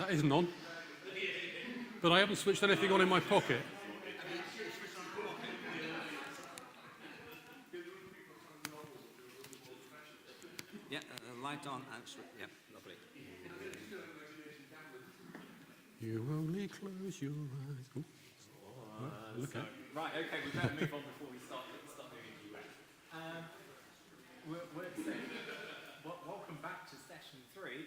That isn't on. But I haven't switched anything on in my pocket. Yeah, light on. Yeah, lovely. You only close your eyes. Ooh. Look at. Right, okay, we better move on before we start moving you out. Welcome back to session 3.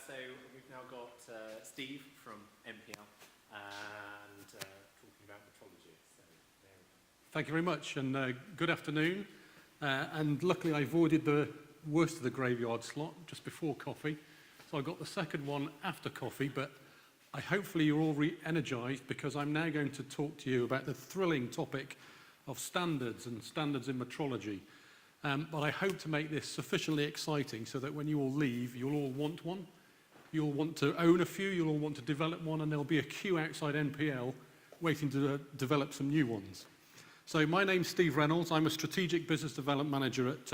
So we've now got Steve from NPL and talking about metrology. So there we go. Thank you very much, and good afternoon. And luckily I avoided the worst of the graveyard slot just before coffee. So I got the second one after coffee, but hopefully you're all re-energized because I'm now going to talk to you about the thrilling topic of standards and standards in metrology. But I hope to make this sufficiently exciting so that when you all leave, you'll all want one. You'll want to own a few, you'll all want to develop one, and there'll be a queue outside NPL waiting to develop some new ones. So my name's Steve Reynolds. I'm a Strategic Business Development Manager at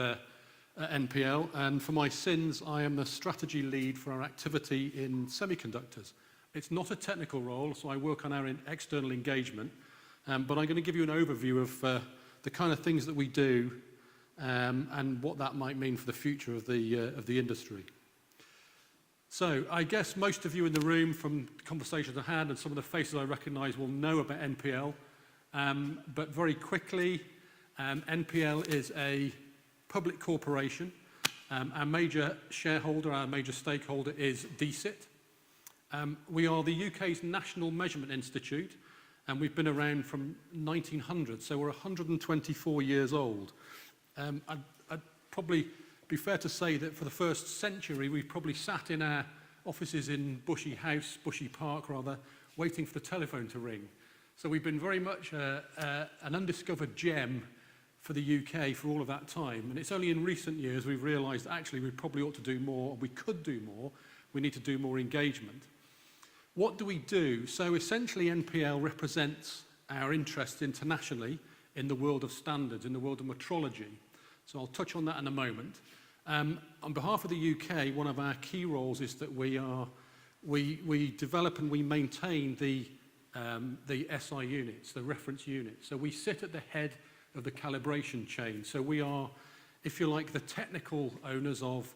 NPL, and for my sins, I am the strategy lead for our activity in semiconductors. It's not a technical role, so I work on our external engagement, but I'm going to give you an overview of the kind of things that we do and what that might mean for the future of the industry. So I guess most of you in the room from conversations I had and some of the faces I recognize will know about NPL, but very quickly, NPL is a public corporation. Our major shareholder, our major stakeholder is DSIT. We are the UK's National Measurement Institute, and we've been around from 1900, so we're 124 years old. I'd probably be fair to say that for the first century, we've probably sat in our offices in Bushy Park, waiting for the telephone to ring. So we've been very much an undiscovered gem for the UK for all of that time. And it's only in recent years we've realized actually we probably ought to do more, we could do more, we need to do more engagement. What do we do? So essentially NPL represents our interests internationally in the world of standards, in the world of metrology. So I'll touch on that in a moment. On behalf of the UK, one of our key roles is that we develop and we maintain the SI units, the reference units. So we sit at the head of the calibration chain. So we are, if you like, the technical owners of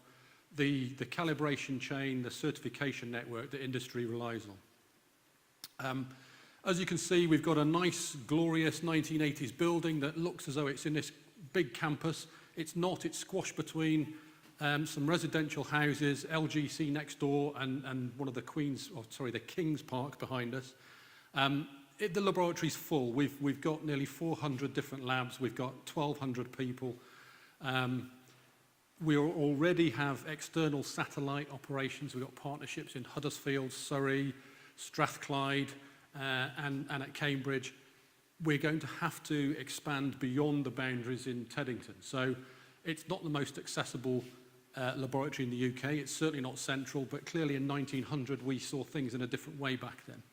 the calibration chain, the certification network that industry relies on. As you can see, we've got a nice, glorious 1980s building that looks as though it's in this big campus. It's not, it's squashed between some residential houses, LGC next door, and one of the the King's Park behind us. The laboratory's full. We've got nearly 400 different labs. We've got 1,200 people. We already have external satellite operations. We've got partnerships in Huddersfield, Surrey, Strathclyde, and at Cambridge. We're going to have to expand beyond the boundaries in Teddington. So it's not the most accessible laboratory in the UK. It's certainly not central, but clearly in 1900 we saw things in a different way back then.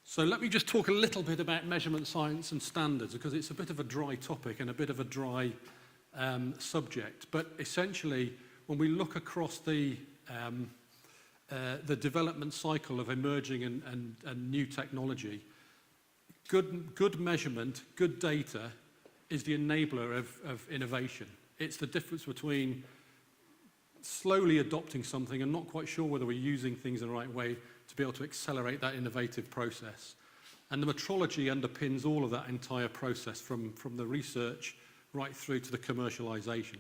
So let me just talk a little bit about measurement science and standards, because it's a bit of a dry topic and a bit of a dry subject. But essentially, when we look across the development cycle of emerging and new technology, good measurement, good data is the enabler of innovation. It's the difference between slowly adopting something and not quite sure whether we're using things in the right way to be able to accelerate that innovative process. And the metrology underpins all of that entire process from the research right through to the commercialization.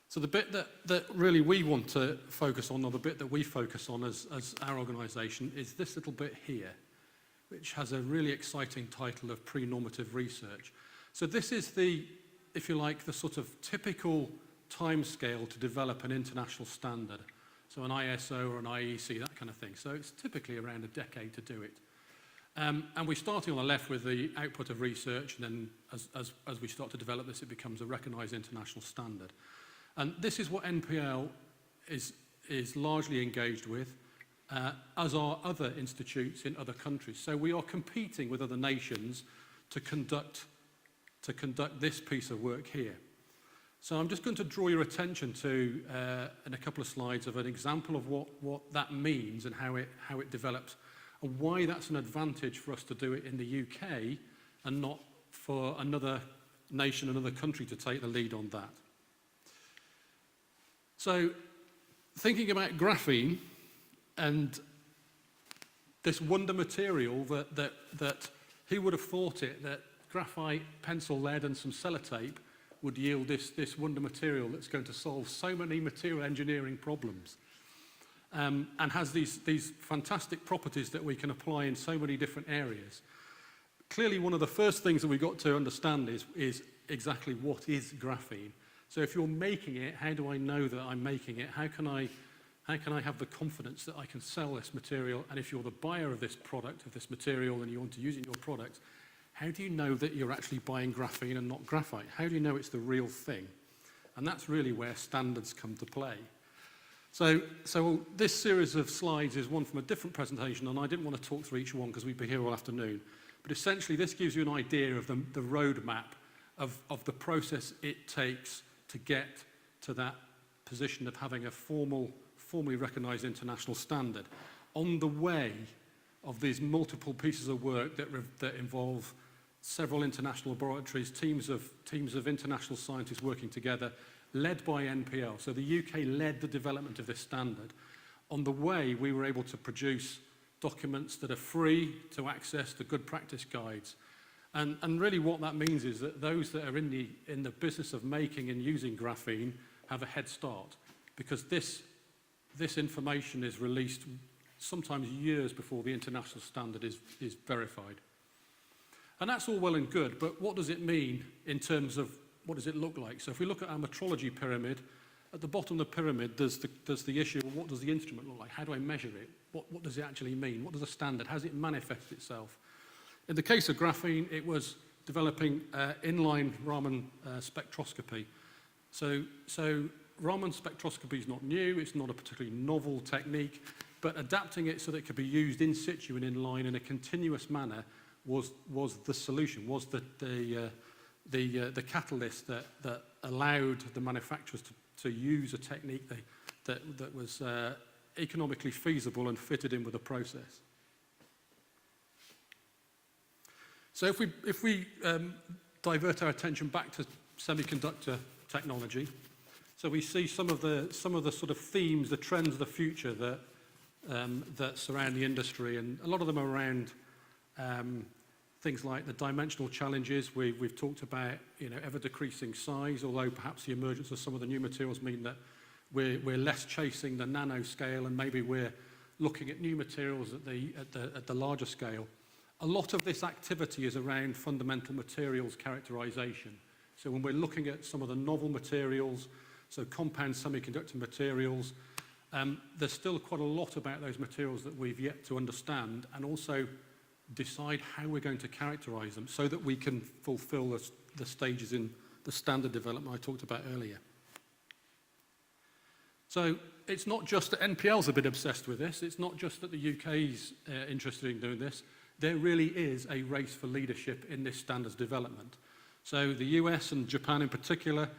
So the bit that really we want to focus on, or the bit that we focus on as our organization, is this little bit here, which has a really exciting title of pre-normative research. So this is the, if you like, the sort of typical timescale to develop an international standard. So an ISO or an IEC, that kind of thing. So it's typically around a decade to do it. And we're starting on the left with the output of research, and then as we start to develop this, it becomes a recognized international standard. And this is what NPL is largely engaged with, as are other institutes in other countries. So we are competing with other nations to conduct this piece of work here. So I'm just going to draw your attention to, in a couple of slides, of an example of what that means and how it develops, and why that's an advantage for us to do it in the UK and not for another nation, another country to take the lead on that. So thinking about graphene and this wonder material that who would have thought it, that graphite, pencil lead and some sellotape would yield this wonder material that's going to solve so many material engineering problems, and has these fantastic properties that we can apply in so many different areas. Clearly, one of the first things that we've got to understand is exactly what is graphene. So if you're making it, how do I know that I'm making it? How can I have the confidence that I can sell this material? And if you're the buyer of this product, of this material, and you want to use it in your product, how do you know that you're actually buying graphene and not graphite? How do you know it's the real thing? And that's really where standards come to play. So this series of slides is one from a different presentation, and I didn't want to talk through each one because we'd be here all afternoon. But essentially, this gives you an idea of the roadmap of the process it takes to get to that position of having a formally recognised international standard, on the way of these multiple pieces of work that involve several international laboratories, teams of international scientists working together, led by NPL. So the UK led the development of this standard. On the way, we were able to produce documents that are free to access, the good practice guides. And really what that means is that those that are in the business of making and using graphene have a head start, because this information is released sometimes years before the international standard is verified. And that's all well and good, but what does it mean in terms of what does it look like? So if we look at our metrology pyramid, at the bottom of the pyramid there's the issue of what does the instrument look like? How do I measure it? What does it actually mean? What does a standard? How does it manifest itself? In the case of graphene, it was developing inline Raman spectroscopy. So Raman spectroscopy is not new, it's not a particularly novel technique, but adapting it so that it could be used in situ and in line in a continuous manner was the solution, was the catalyst that allowed the manufacturers to use a technique that was economically feasible and fitted in with the process. So if we divert our attention back to semiconductor technology, so we see some of the sort of themes, the trends of the future that surround the industry, and a lot of them are around things like the dimensional challenges. We've talked about, ever decreasing size, although perhaps the emergence of some of the new materials mean that we're less chasing the nanoscale, and maybe we're looking at new materials at the larger scale. A lot of this activity is around fundamental materials characterization. So when we're looking at some of the novel materials, so compound semiconductor materials, there's still quite a lot about those materials that we've yet to understand, and also decide how we're going to characterize them so that we can fulfill the stages in the standard development I talked about earlier. So it's not just that NPL's a bit obsessed with this, it's not just that the UK's interested in doing this. There really is a race for leadership in this standards development. So the US and Japan in particular,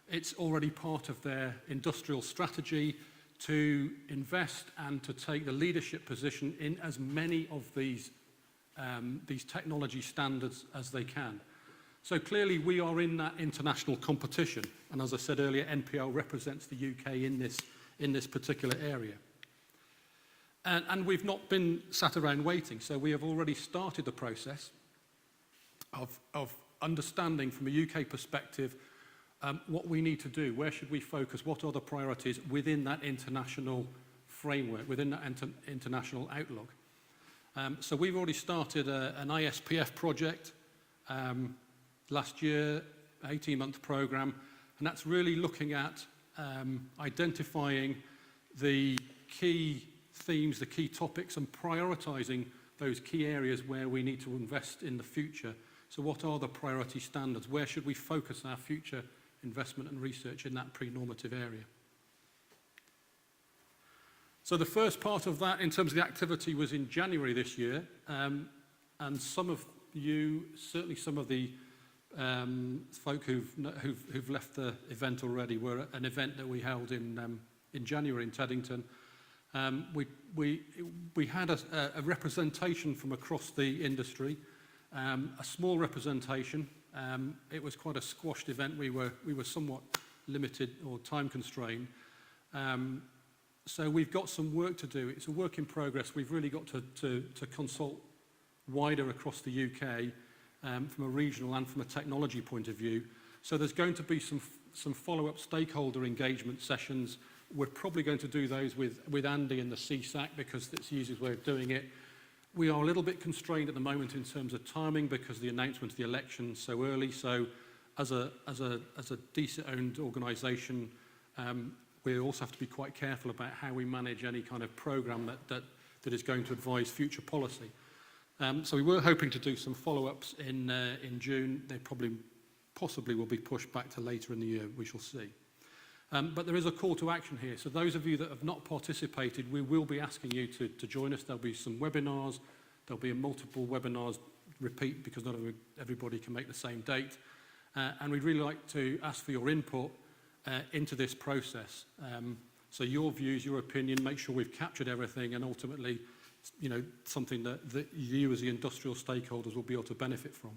it's already part of their industrial strategy to invest and to take the leadership position in as many of these technology standards as they can. So clearly we are in that international competition, and as I said earlier, NPL represents the UK in this particular area. And we've not been sat around waiting, so we have already started the process of understanding from a UK perspective what we need to do, where should we focus, what are the priorities within that international framework, within that international outlook. So we've already started an ISPF project last year, 18-month program, and that's really looking at identifying the key themes, the key topics, and prioritizing those key areas where we need to invest in the future. So what are the priority standards? Where should we focus our future investment and research in that pre-normative area? So the first part of that in terms of the activity was in January this year, and some of you, certainly some of the folk who've left the event already were at an event that we held in January in Teddington. We had a representation from across the industry, a small representation. It was quite a squashed event. We were somewhat limited or time constrained. So we've got some work to do. It's a work in progress. We've really got to consult wider across the UK from a regional and from a technology point of view. So there's going to be some follow-up stakeholder engagement sessions. We're probably going to do those with Andy and the CSAC because it's the easiest way of doing it. We are a little bit constrained at the moment in terms of timing because the announcement of the election is so early. So as a decent-owned organisation, we also have to be quite careful about how we manage any kind of programme that is going to advise future policy. So we were hoping to do some follow-ups in June. They possibly will be pushed back to later in the year. We shall see. But there is a call to action here. So those of you that have not participated, we will be asking you to join us. There'll be some webinars. There'll be multiple webinars repeat because not everybody can make the same date. And we'd really like to ask for your input into this process. So your views, your opinion, make sure we've captured everything and ultimately, you know, something that you as the industrial stakeholders will be able to benefit from.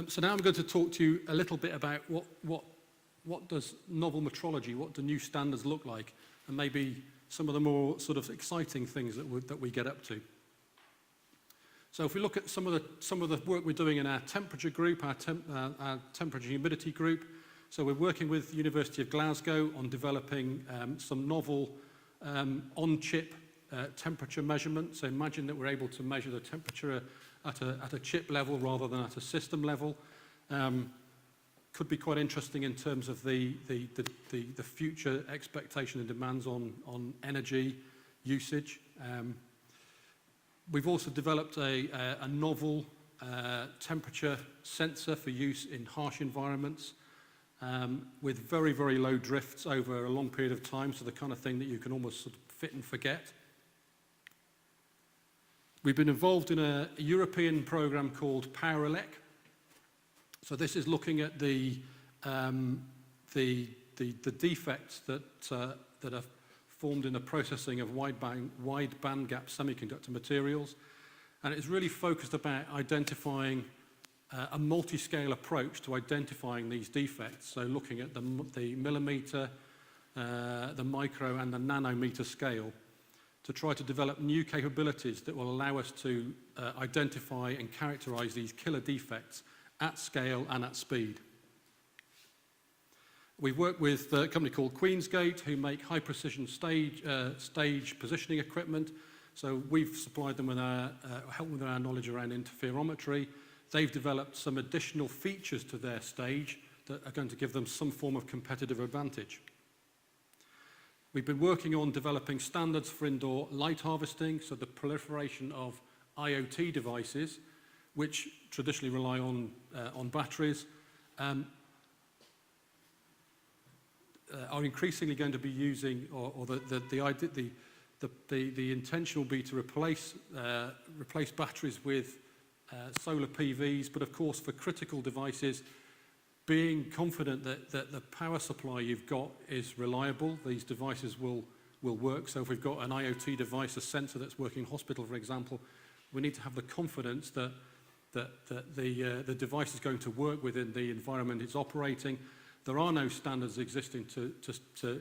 So now I'm going to talk to you a little bit about what does novel metrology, what do new standards look like, and maybe some of the more sort of exciting things that we get up to. So if we look at some of the work we're doing in our temperature group, our temperature humidity group, so we're working with the University of Glasgow on developing some novel on-chip temperature measurement. So imagine that we're able to measure the temperature at a chip level rather than at a system level. Could be quite interesting in terms of the future expectation and demands on energy usage. We've also developed a novel temperature sensor for use in harsh environments with very, very low drifts over a long period of time, so the kind of thing that you can almost sort of fit and forget. We've been involved in a European program called PowerElec. So this is looking at the defects that are formed in the processing of wide bandgap semiconductor materials, and it's really focused about identifying a multi-scale approach to identifying these defects. So looking at the millimeter, the micro, and the nanometer scale to try to develop new capabilities that will allow us to identify and characterize these killer defects at scale and at speed. We've worked with a company called Queensgate who make high-precision stage positioning equipment. So we've supplied them with helped with our knowledge around interferometry. They've developed some additional features to their stage that are going to give them some form of competitive advantage. We've been working on developing standards for indoor light harvesting, so the proliferation of IoT devices which traditionally rely on batteries, are increasingly going to be using, or the intention will be to replace batteries with solar PVs, but of course for critical devices, being confident that the power supply you've got is reliable, these devices will work. So if we've got an IoT device, a sensor that's working in hospital, for example, we need to have the confidence that the device is going to work within the environment it's operating. There are no standards existing to,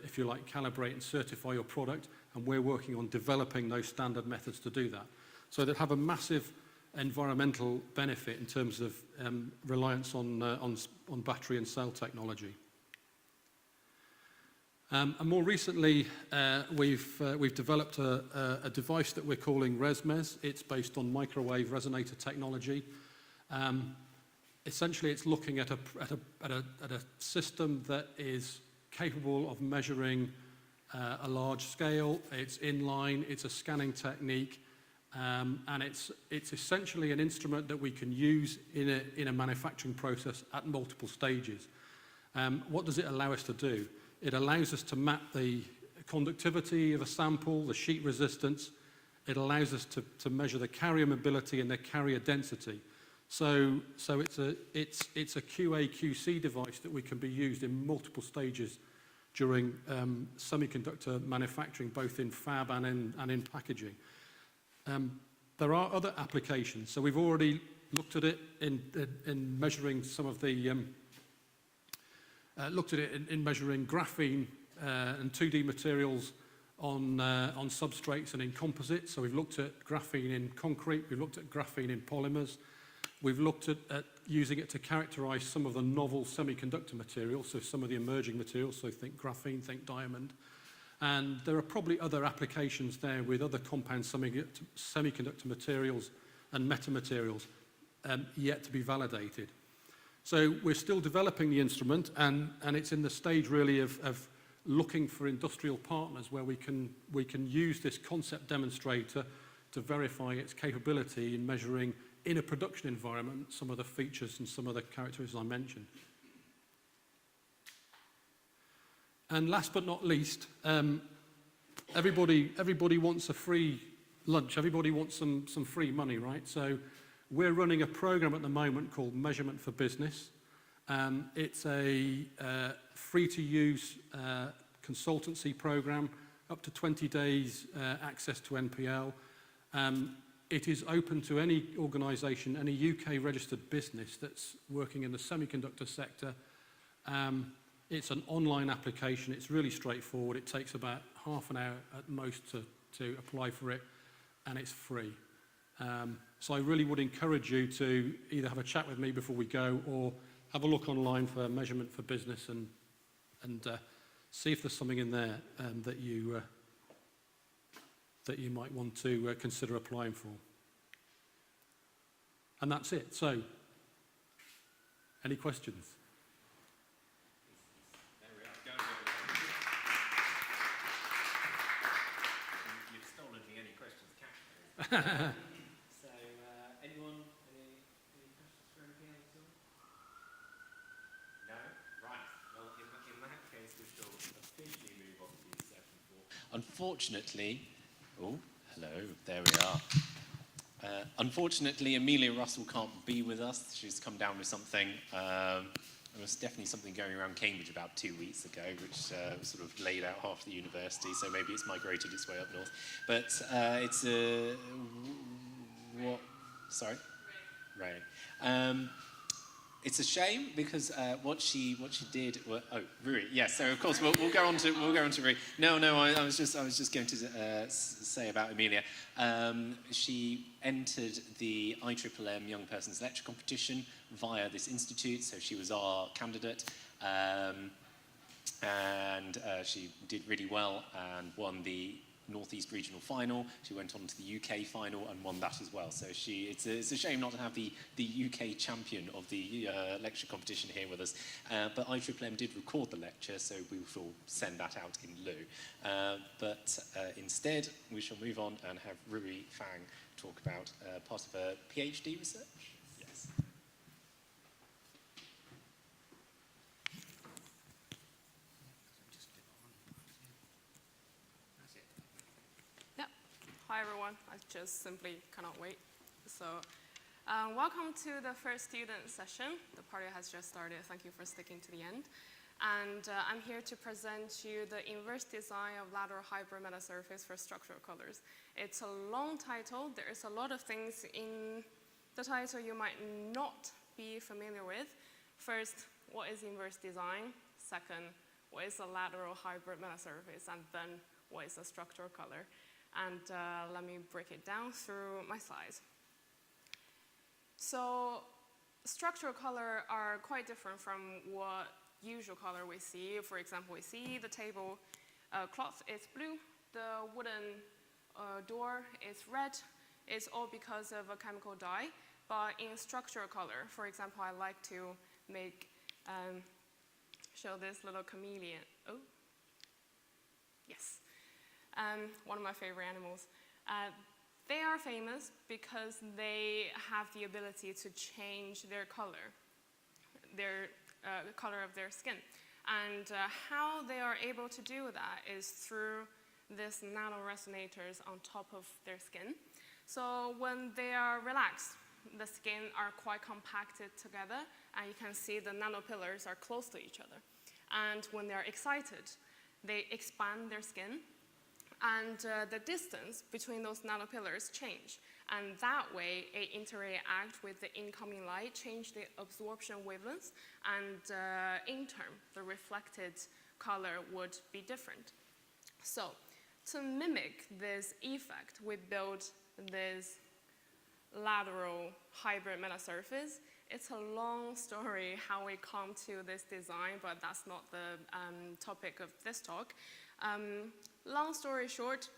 if you like, calibrate and certify your product, and we're working on developing those standard methods to do that. So they have a massive environmental benefit in terms of reliance on battery and cell technology. And more recently, we've developed a device that we're calling ResMes. It's based on microwave resonator technology. Essentially, it's looking at a system that is capable of measuring a large scale. It's inline. It's a scanning technique, and it's essentially an instrument that we can use in a manufacturing process at multiple stages. What does it allow us to do? It allows us to map the conductivity of a sample, the sheet resistance. It allows us to measure the carrier mobility and the carrier density. So it's a QA/QC device that we can be used in multiple stages during semiconductor manufacturing, both in fab and in packaging. There are other applications. So we've already looked at it in measuring some of the in measuring graphene and 2D materials on substrates and in composites. So we've looked at graphene in concrete. We've looked at graphene in polymers. We've looked at using it to characterize some of the novel semiconductor materials, so some of the emerging materials, so think graphene, think diamond. And there are probably other applications there with other compound semiconductor materials and metamaterials yet to be validated. So we're still developing the instrument, and it's in the stage really of looking for industrial partners where we can use this concept demonstrator to verify its capability in measuring in a production environment some of the features and some of the characteristics I mentioned. And last but not least, everybody wants a free lunch. Everybody wants some free money, right? So we're running a program at the moment called Measurement for Business. It's a free-to-use consultancy program, up to 20 days access to NPL. It is open to any organisation, any UK-registered business that's working in the semiconductor sector. It's an online application. It's really straightforward. It takes about half an hour at most to apply for it, and it's free. So I really would encourage you to either have a chat with me before we go, or have a look online for Measurement for Business and see if there's something in there that you might want to consider applying for. And that's it. So, any questions? There we are. Go. You've stolen me any questions, Cash. So, anyone, any questions for anything else at all? No? Right. Well, in that case, we shall officially move on to session 4. Unfortunately, oh, hello, there we are. Unfortunately, Amelia Russell can't be with us. She's come down with something. There was definitely something going around Cambridge about 2 weeks ago, which sort of laid out half the university, so maybe it's migrated its way up north. But it's a... what? Sorry? Ray. It's a shame because what she did. Well, oh, Rui. Yes. So of course we'll go on to Rui. No. I was just going to say about Amelia. She entered the IMMM Young Persons Lecture Competition via this institute. So she was our candidate, and she did really well and won the Northeast Regional Final. She went on to the UK final and won that as well. So it's a shame not to have the UK champion of the lecture competition here with us. But IMMM did record the lecture, so we will send that out in lieu. But instead, we shall move on and have Rui Fang talk about part of her PhD research. Yes. Hi everyone, I just simply cannot wait. So, welcome to the first student session. The party has just started, thank you for sticking to the end. And I'm here to present you the inverse design of lateral hybrid metasurface for structural colors. It's a long title, there's a lot of things in the title you might not be familiar with. First, what is inverse design? Second, what is a lateral hybrid metasurface? And then, what is a structural color? And let me break it down through my slides. So structural color are quite different from what usual color we see. For example, we see the table cloth is blue, the wooden door is red. It's all because of a chemical dye. But in structural color, for example, I like to show this little chameleon. Oh, yes. One of my favorite animals. They are famous because they have the ability to change their color of their skin. And how they are able to do that is through these nanoresonators on top of their skin. So when they are relaxed, the skin are quite compacted together, and you can see the nanopillars are close to each other. And when they're excited, they expand their skin, and the distance between those nanopillars change. And that way, it interact with the incoming light, change the absorption wavelengths, and in turn, the reflected color would be different. So, to mimic this effect, we built this lateral hybrid metasurface. It's a long story how we come to this design, but that's not the topic of this talk. Long story short,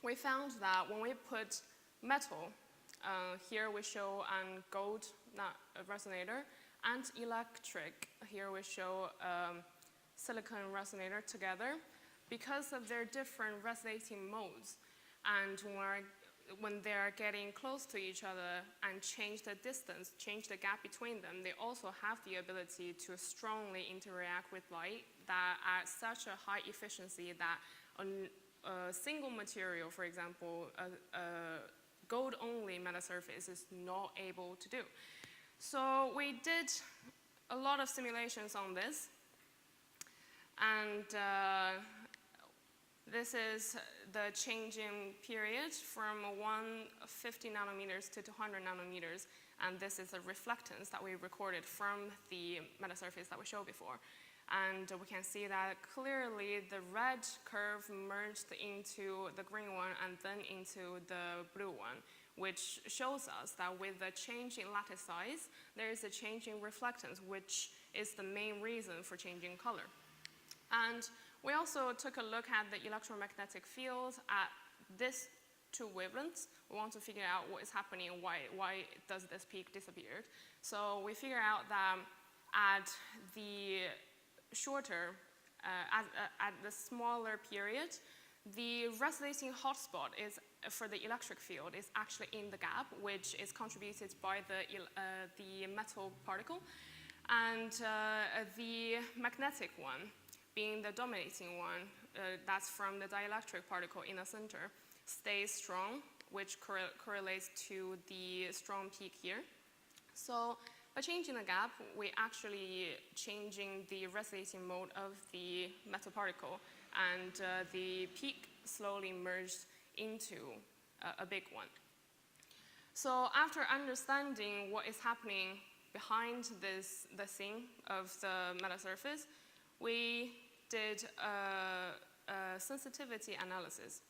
we found that when we put metal, here we show a gold resonator, and electric, here we show silicon resonator together, because of their different resonating modes, and when they're getting close to each other and change the distance, change the gap between them, they also have the ability to strongly interact with light that at such a high efficiency that on a single material, for example, a gold-only metasurface is not able to do. So we did a lot of simulations on this, and this is the changing period from 150 nanometers to 200 nanometers, and this is the reflectance that we recorded from the metasurface that we showed before. And we can see that clearly the red curve merged into the green one and then into the blue one, which shows us that with the change in lattice size, there is a change in reflectance, which is the main reason for changing color. And we also took a look at the electromagnetic field at these two wavelengths. We want to figure out what is happening and why does this peak disappear. So we figure out that at the shorter, at the smaller period, the resonating hotspot is for the electric field is actually in the gap, which is contributed by the metal particle, and the magnetic one, being the dominating one, that's from the dielectric particle in the center, stays strong, which correlates to the strong peak here. So by changing the gap, we actually changing the resonating mode of the metal particle, and the peak slowly merged into a big one. So after understanding what is happening behind the scene of the metasurface, we did a sensitivity analysis.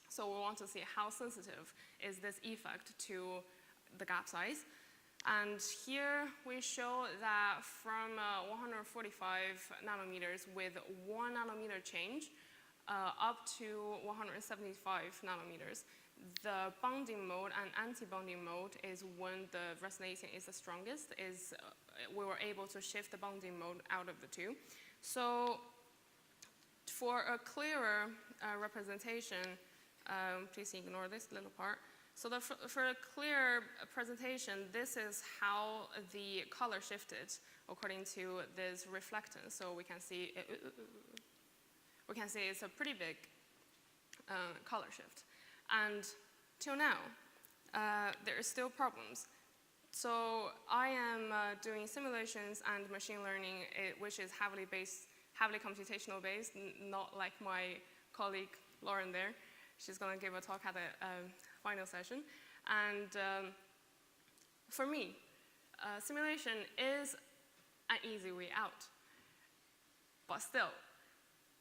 So we want to see how sensitive is this effect to the gap size. And here we show that from 145 nanometers with 1 nanometer change up to 175 nanometers, the bonding mode and anti-bonding mode is when the resonating is the strongest, we were able to shift the bonding mode out of the two. So for a clearer representation, please ignore this little part. So for a clear presentation, this is how the color shifted according to this reflectance. So we can see it's a pretty big color shift. And till now, there are still problems. So I am doing simulations and machine learning, which is heavily computational based, not like my colleague Lauren there. She's going to give a talk at the final session. And for me, simulation is an easy way out. But still,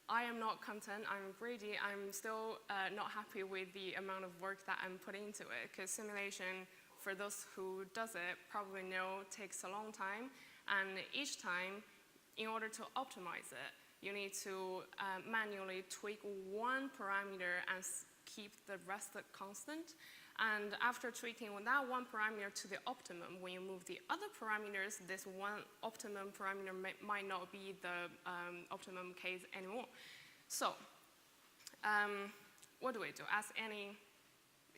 I am not content, I'm greedy, I'm still not happy with the amount of work that I'm putting into it, because simulation, for those who does it, probably know takes a long time, and each time, in order to optimize it, you need to manually tweak one parameter and keep the rest constant. And after tweaking that one parameter to the optimum, when you move the other parameters, this one optimum parameter might not be the optimum case anymore. So, what do we do? As any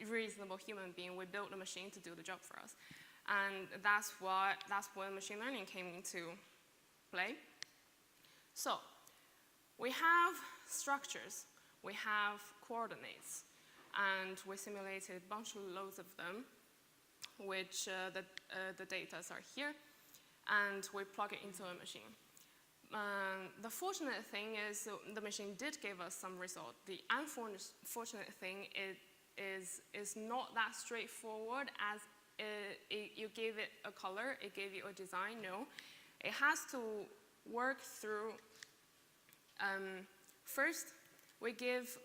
reasonable human being, we build a machine to do the job for us. And that's where machine learning came into play. So, we have structures, we have coordinates, and we simulated loads of them. which the data are here, and we plug it into a machine. The fortunate thing is the machine did give us some result. The unfortunate thing is not that straightforward as you gave it a color, it gave you a design. No, it has to work through. First, we give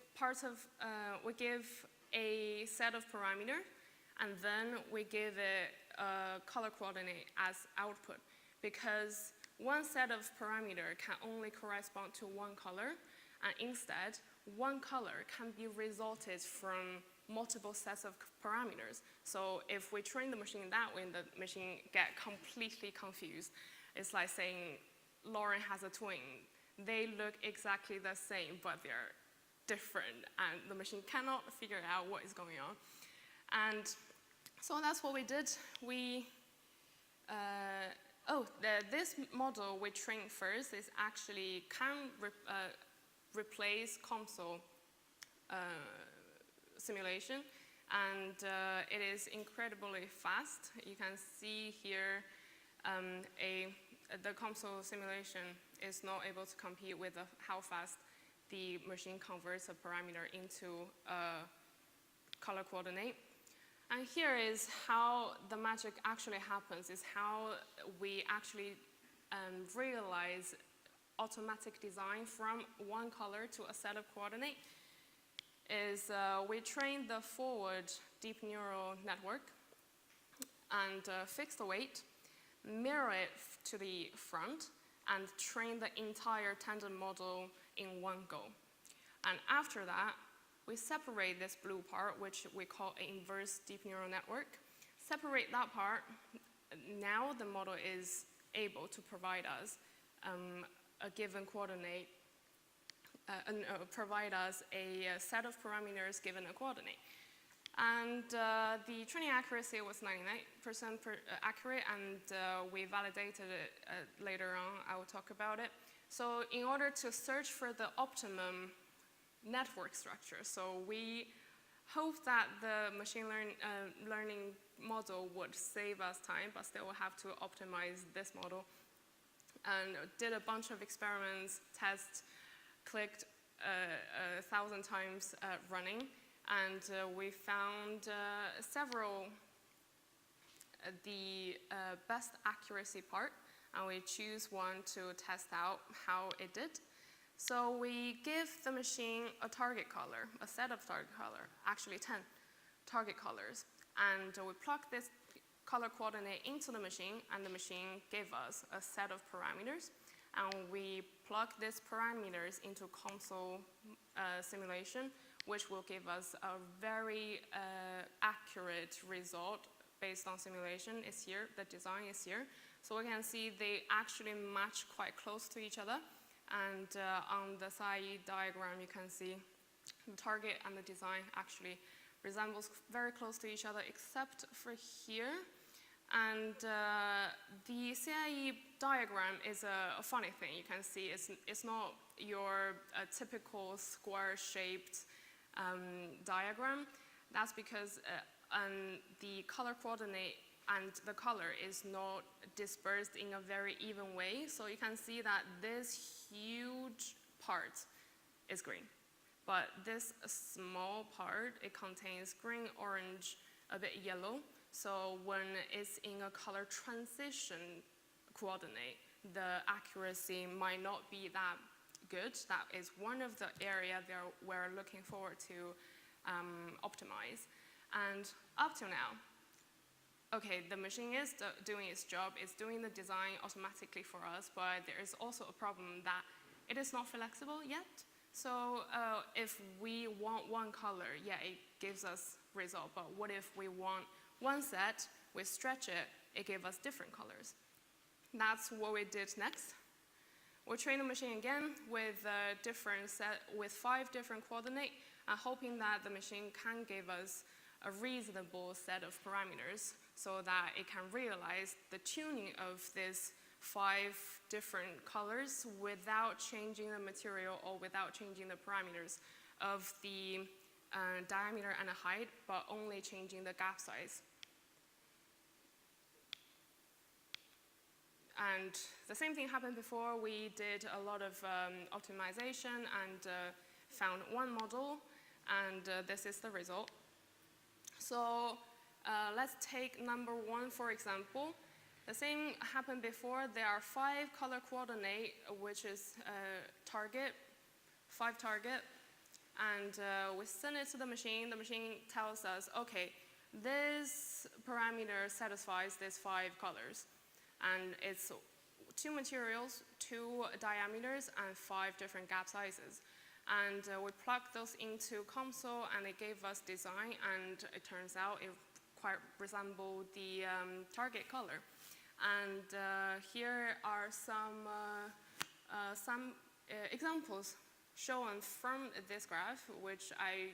a set of parameters, and then we give it a color coordinate as output, because one set of parameters can only correspond to one color, and instead, one color can be resulted from multiple sets of parameters. So if we train the machine that way, the machine get completely confused. It's like saying Lauren has a twin. They look exactly the same, but they're different, and the machine cannot figure out what is going on. And so that's what we did. This model we trained first is actually can replace console simulation, and it is incredibly fast. You can see here the console simulation is not able to compete with how fast the machine converts a parameter into a color coordinate. And here is how the magic actually happens, is how we actually realize automatic design from one color to a set of coordinate. Is we train the forward deep neural network and fix the weight, mirror it to the front, and train the entire tandem model in one go. And after that, we separate this blue part, which we call an inverse deep neural network. Separate that part. Now the model is able to provide us a given coordinate, provide us a set of parameters given a coordinate. And the training accuracy was 99% accurate, and we validated it later on. I will talk about it. So in order to search for the optimum network structure, so we hope that the machine learning model would save us time, but still we'll have to optimize this model. And did a bunch of experiments, tests, clicked 1,000 times running, and we found several the best accuracy part, and we choose one to test out how it did. So we give the machine a target color, a set of target color, actually 10 target colors, and we plug this color coordinate into the machine, and the machine gave us a set of parameters, and we plug these parameters into console simulation, which will give us a very accurate result based on simulation. Is here, the design is here. So we can see they actually match quite close to each other. And on the SAE diagram, you can see the target and the design actually resembles very close to each other, except for here. And the CIE diagram is a funny thing. You can see it's not your typical square-shaped diagram. That's because the color coordinate and the color is not dispersed in a very even way. So you can see that this huge part is green. But this small part, it contains green, orange, a bit yellow. So when it's in a color transition coordinate, the accuracy might not be that good. That is one of the areas that we're looking forward to optimize. And up to now, okay, the machine is doing its job, it's doing the design automatically for us, but there is also a problem that it is not flexible yet. So if we want one color, yeah, it gives us result, but what if we want one set, we stretch it, it gives us different colors. That's what we did next. We trained the machine again with different set, with 5 different coordinates, hoping that the machine can give us a reasonable set of parameters so that it can realize the tuning of these 5 different colors without changing the material or without changing the parameters of the diameter and the height, but only changing the gap size. and the same thing happened before. We did a lot of optimization and found one model, and this is the result. So let's take number 1, for example. The same happened before. There are 5 color coordinate, which is target, 5 target. And we send it to the machine. The machine tells us, okay, this parameter satisfies these 5 colors. And it's 2 materials, 2 diameters, and 5 different gap sizes. And we plugged those into console, and it gave us design, and it turns out it quite resembled the target color. And here are some examples shown from this graph, which I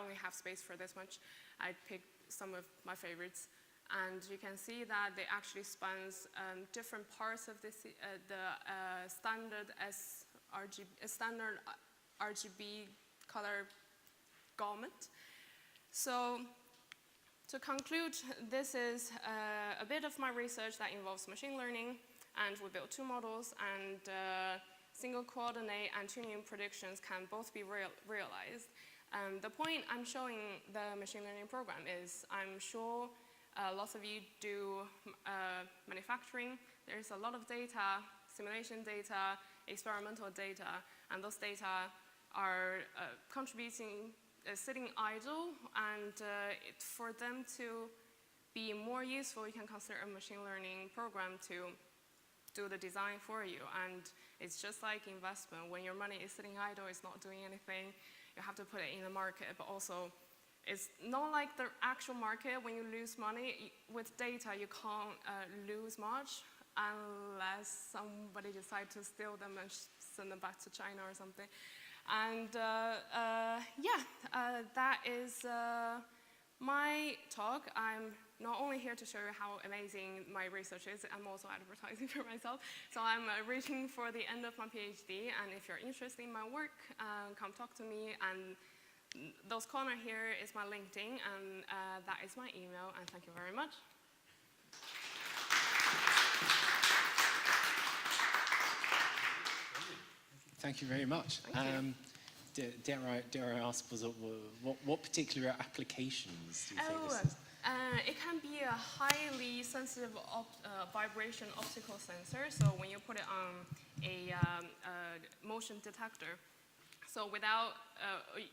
only have space for this much. I picked some of my favorites. And you can see that they actually spans different parts of this, the standard RGB color gamut. So to conclude, this is a bit of my research that involves machine learning, and we built 2 models, and single coordinate and tuning predictions can both be realized. The point I'm showing the machine learning program is, I'm sure lots of you do manufacturing. There's a lot of data, simulation data, experimental data, and those data are contributing, sitting idle, and for them to be more useful, you can consider a machine learning program to do the design for you. And it's just like investment. When your money is sitting idle, it's not doing anything, you have to put it in the market. But also, it's not like the actual market. When you lose money with data, you can't lose much unless somebody decides to steal them and send them back to China or something. And that is my talk. I'm not only here to show you how amazing my research is, I'm also advertising for myself. So I'm reaching for the end of my PhD, and if you're interested in my work, come talk to me. And those corner here is my LinkedIn, and that is my email, and thank you very much. Thank you very much. Thank you. Dare I ask, what particular applications do you think this is? It can be a highly sensitive vibration optical sensor. So when you put it on a motion detector, so without,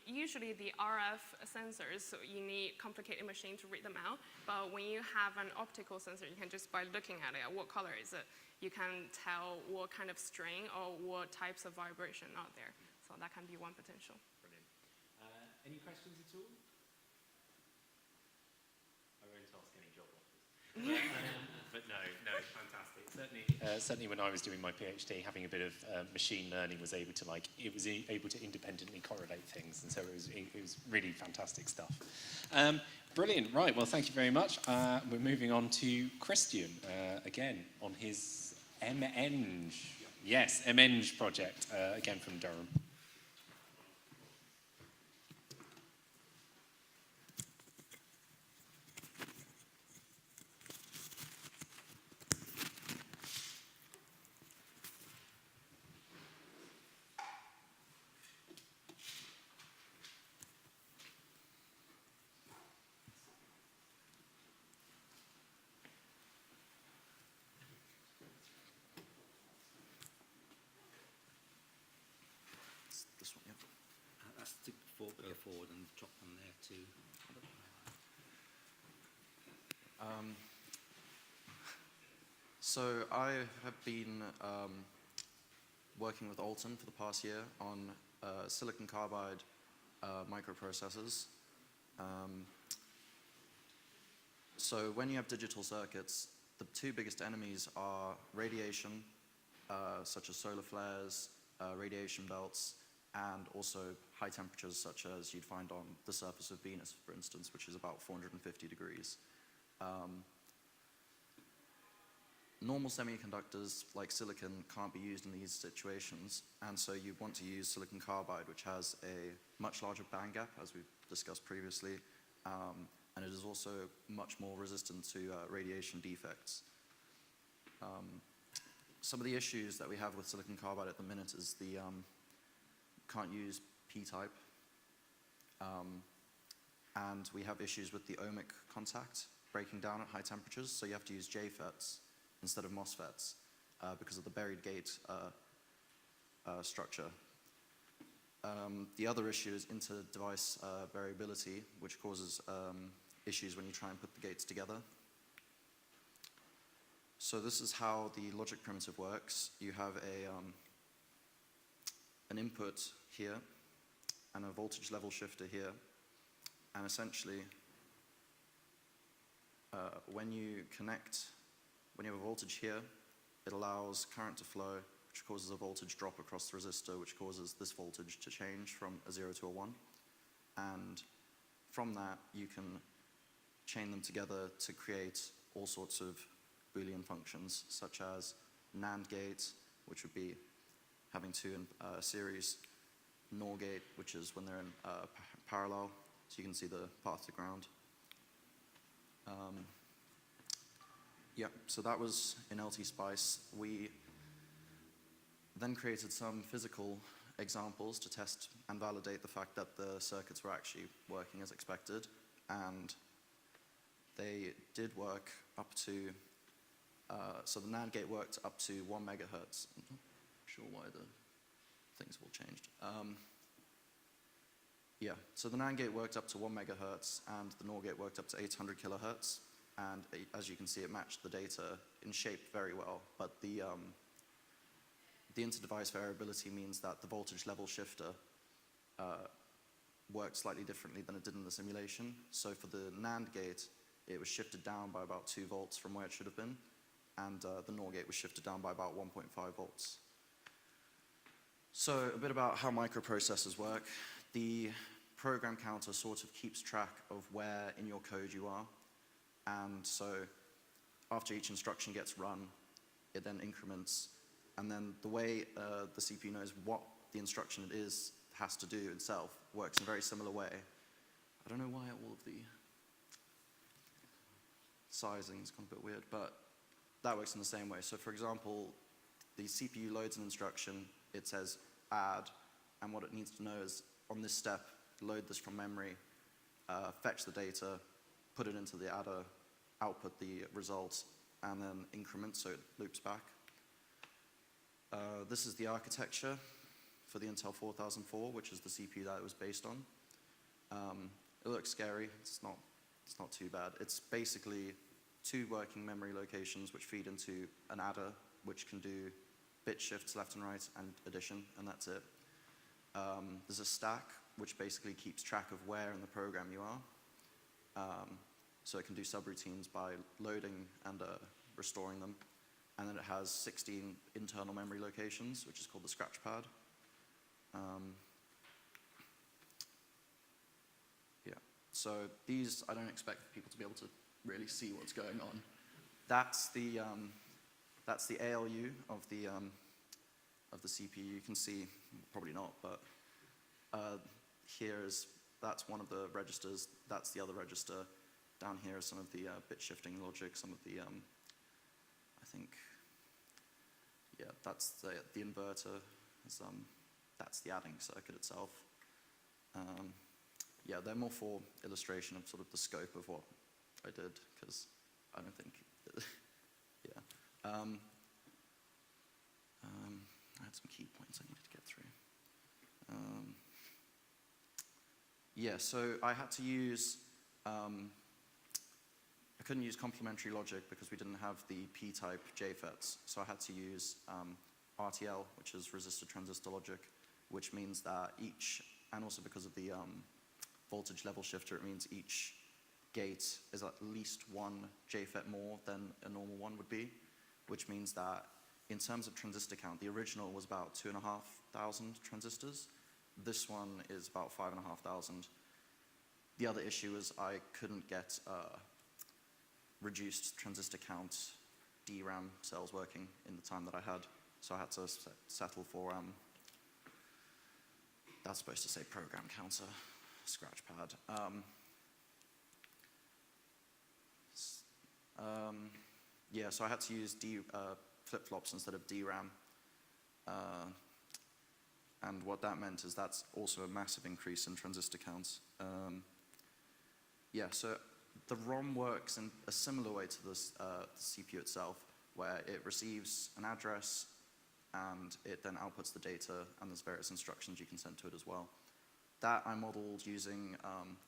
usually the RF sensors, so you need complicated machine to read them out. But when you have an optical sensor, you can just by looking at it, what color is it, you can tell what kind of strain or what types of vibration are there. So that can be one potential. Brilliant. Any questions at all? I won't ask any job offers. But no, fantastic. Certainly when I was doing my PhD, having a bit of machine learning was able to able to independently correlate things, and so it was really fantastic stuff. Brilliant. Right. Well, thank you very much. We're moving on to Christian again on his MEng. Yes, MEng project again from Durham. This one, yeah. That's to go forward and drop them there too. So I have been working with Alton for the past year on silicon carbide microprocessors. So when you have digital circuits, the 2 biggest enemies are radiation, such as solar flares, radiation belts, and also high temperatures such as you'd find on the surface of Venus, for instance, which is about 450 degrees. Normal semiconductors like silicon can't be used in these situations, and so you want to use silicon carbide, which has a much larger band gap, as we've discussed previously, and it is also much more resistant to radiation defects. some of the issues that we have with silicon carbide at the minute is the can't use p-type, and we have issues with the ohmic contact breaking down at high temperatures, so you have to use JFETs instead of MOSFETs because of the buried gate structure. The other issue is inter-device variability, which causes issues when you try and put the gates together. So this is how the logic primitive works. You have an input here and a voltage level shifter here, and essentially when you have a voltage here, it allows current to flow, which causes a voltage drop across the resistor, which causes this voltage to change from a 0 to a 1. And from that, you can chain them together to create all sorts of Boolean functions, such as NAND gate, which would be having two in series, NOR gate, which is when they're in parallel, so you can see the path to ground. Yeah, so that was in LT-Spice. We then created some physical examples to test and validate the fact that the circuits were actually working as expected, and they did work up to, so the NAND gate worked up to 1 megahertz. I'm not sure why the things all changed. Yeah, so the NAND gate worked up to 1 megahertz, and the NOR gate worked up to 800 kilohertz, and as you can see, it matched the data in shape very well, but the inter-device variability means that the voltage level shifter worked slightly differently than it did in the simulation. So for the NAND gate, it was shifted down by about 2 volts from where it should have been, and the NOR gate was shifted down by about 1.5 volts. So a bit about how microprocessors work. The program counter sort of keeps track of where in your code you are, and so after each instruction gets run, it then increments, and then the way the CPU knows what the instruction it is has to do itself works in a very similar way. I don't know why all of the sizing has gone a bit weird, but that works in the same way. So for example, the CPU loads an instruction, it says add, and what it needs to know is on this step, load this from memory, fetch the data, put it into the adder, output the results, and then increment so it loops back. This is the architecture for the Intel 4004, which is the CPU that it was based on. It looks scary, it's not too bad. It's basically 2 working memory locations which feed into an adder, which can do bit shifts left and right and addition, and that's it. There's a stack, which basically keeps track of where in the program you are. So it can do subroutines by loading and restoring them. And then it has 16 internal memory locations, which is called the scratch pad. Yeah, so these, I don't expect people to be able to really see what's going on. That's the ALU of the CPU. You can see, probably not, but that's one of the registers. That's the other register. Down here is some of the bit shifting logic, some of the I think, yeah, that's the inverter. That's the adding circuit itself. Yeah, they're more for illustration of sort of the scope of what I did, because I don't think, yeah. I had some key points I needed to get through. Yeah, so I had to use, I couldn't use complementary logic because we didn't have the p-type JFETs, so I had to use RTL, which is resistor transistor logic, which means that each, and also because of the voltage level shifter, it means each gate is at least 1 JFET more than a normal one would be, which means that in terms of transistor count, the original was about 2,500 transistors. This one is about 5,500. The other issue is I couldn't get reduced transistor count DRAM cells working in the time that I had, so I had to settle for, that's supposed to say program counter, scratch pad. Yeah, so I had to use flip-flops instead of DRAM. And what that meant is that's also a massive increase in transistor counts. Yeah, so the ROM works in a similar way to the CPU itself, where it receives an address and it then outputs the data, and there's various instructions you can send to it as well. That I modeled using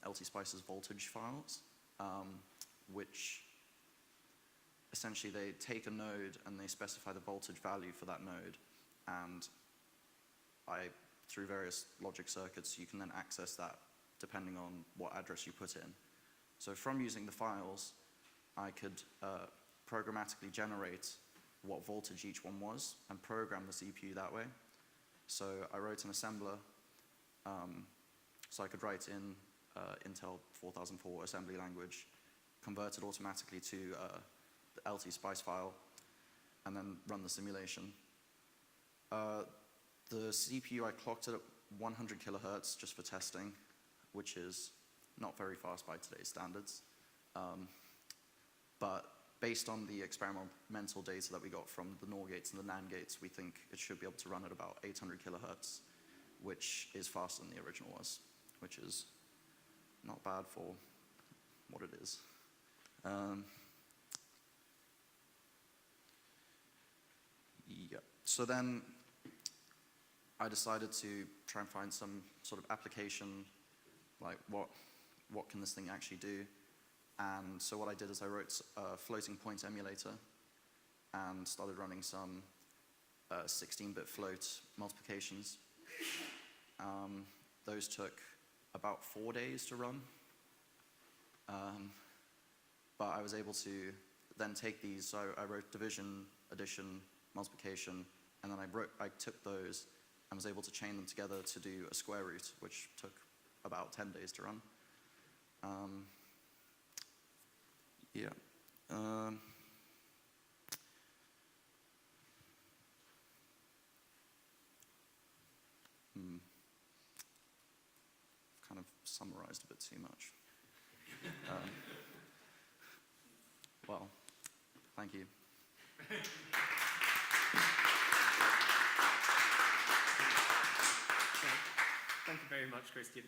LT-Spice's voltage files, which essentially they take a node and they specify the voltage value for that node, and through various logic circuits, you can then access that depending on what address you put in. So from using the files, I could programmatically generate what voltage each one was and program the CPU that way. So I wrote an assembler, so I could write in Intel 4004 assembly language, convert it automatically to the LT-Spice file, and then run the simulation. The CPU, I clocked it at 100 kilohertz just for testing, which is not very fast by today's standards. But based on the experimental data that we got from the NOR gates and the NAND gates, we think it should be able to run at about 800 kilohertz, which is faster than the original was, which is not bad for what it is. Yeah. So then I decided to try and find some sort of application, like what can this thing actually do? And so what I did is I wrote a floating point emulator and started running some 16-bit float multiplications. Those took about 4 days to run. But I was able to then take these, so I wrote division, addition, multiplication, and then I took those and was able to chain them together to do a square root, which took about 10 days to run. Yeah. Kind of summarized a bit too much. Well, thank you. Thank you very much, Christian.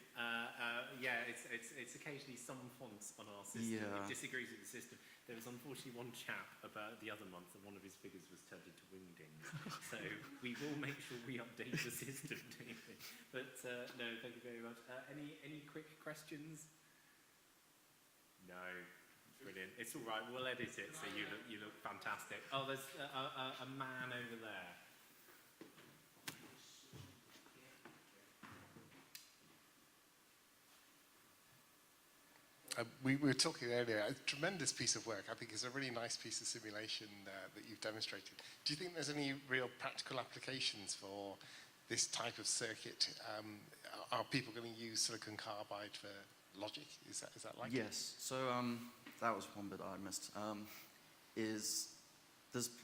Yeah, it's occasionally some fonts on our system. Yeah. It disagrees with the system. There was unfortunately one chap about the other month that one of his figures was turned into wingdings. So we will make sure we update the system, David. But no, thank you very much. Any quick questions? No. Brilliant. It's all right. We'll edit it so you look fantastic. Oh, there's a man over there. We were talking earlier, a tremendous piece of work. I think it's a really nice piece of simulation that you've demonstrated. Do you think there's any real practical applications for this type of circuit? Are people going to use silicon carbide for logic? Is that likely? Yes. So that was one bit I missed. There's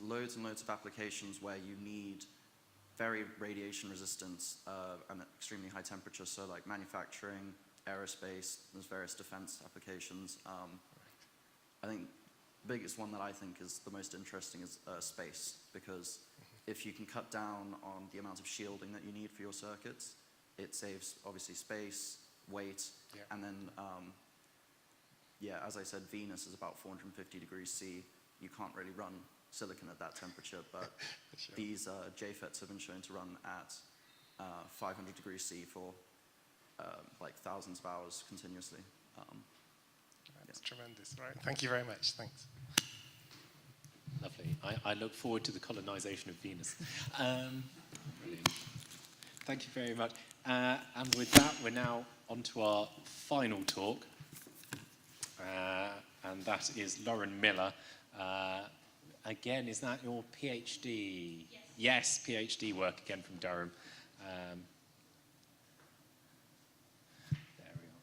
loads and loads of applications where you need very radiation resistance and extremely high temperature. So like manufacturing, aerospace, there's various defense applications. I think the biggest one that I think is the most interesting is space, because if you can cut down on the amount of shielding that you need for your circuits, it saves obviously space, weight, and then, as I said, Venus is about 450 degrees C. You can't really run silicon at that temperature, but Sure. these JFETs have been shown to run at 500 degrees C for like thousands of hours continuously. That's tremendous. Right. Thank you very much. Thanks. Lovely. I look forward to the colonization of Venus. Brilliant. Thank you very much. And with that, we're now on to our final talk. And that is Lauren Miller. Again, is that your PhD? Yes, PhD work again from Durham. There we are.